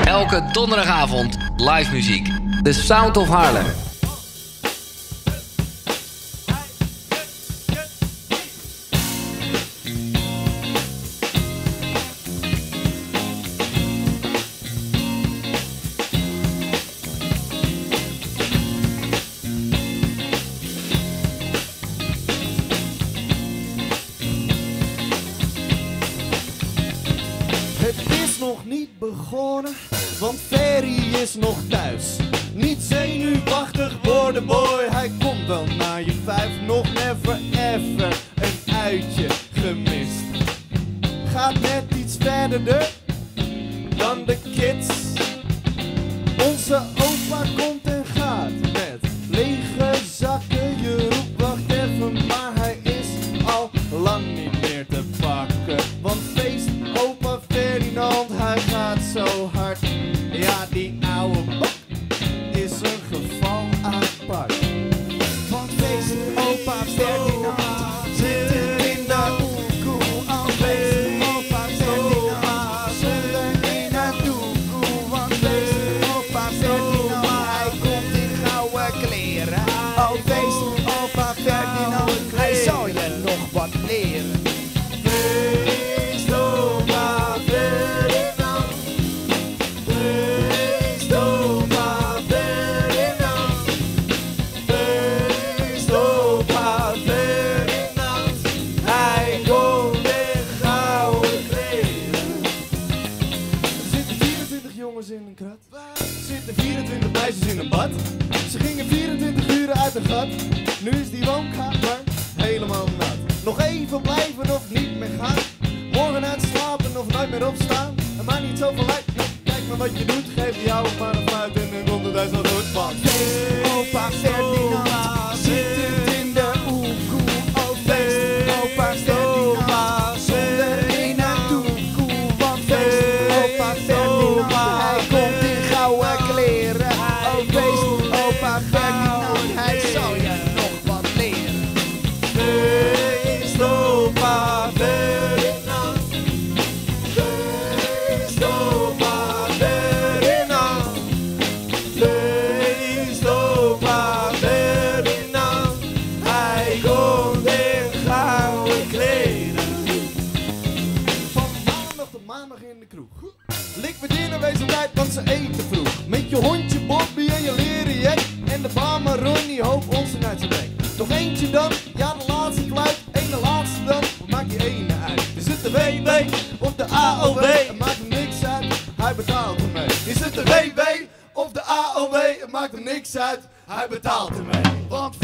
Elke donderdagavond live muziek. The Sound of Haarlem. Nog niet begonnen, want Ferry is nog thuis. Niet zenuwachtig voor de boy, hij komt wel naar je 5. Nog even een uitje gemist. Gaat net iets verder dan de kids. Onze opa komt en gaat met lege zakken. Je roept wacht even, maar hij is al lang niet meer te pakken. Want feest opa Ferdinand, hij gaat zo hard. Ja, die oude bak is een geval apart. Want feest opa Ferdinand zit in de oekoe. Al feest opa Ferdinand zonder in het doekoe. Want feest opa Ferdinand, hij komt in gouden kleren. Al feest opa Ferdinand, hij zal je nog wat leren. In een krat. Zitten 24 meisjes in een bad. Ze gingen 24 uur uit een gat. Nu is die woonkamer helemaal nat. Nog even blijven of niet meer gaan. Morgen uitslapen of nooit meer opstaan. En mij niet zoveel lijkt. Kijk maar wat je doet. Geef jou maar een fluit en dan komt het thuis wel goed van. Feest, opa Ferdinand zit in de oekoe. Oh feest, opa Ferdinand zonder in het doekoe. Want feest, opa Ferdinand, hij komt in gouden kleren. Oh feest, opa Ferdinand, hij zal je nog wat leren. Feest, opa Ferdinand. Feest, opa Ferdinand. Feest, opa Ferdinand, hij komt in gouden kleren. Van maandag tot maandag in de kroeg. Liquideren wees op tijd, want ze eten vroeg. Met je hondje Bobby en je leren jek. En de barman Ronnie hoopt ons uit zijn bek. Nog eentje dan, ja de laatste fluit. En de laatste dan, wat maakt die ene uit? Is het de WW of de AOW? Het maakt hem niks uit, hij betaalt ermee. Is het de WW of de AOW? Het maakt hem niks uit, hij betaalt ermee. Want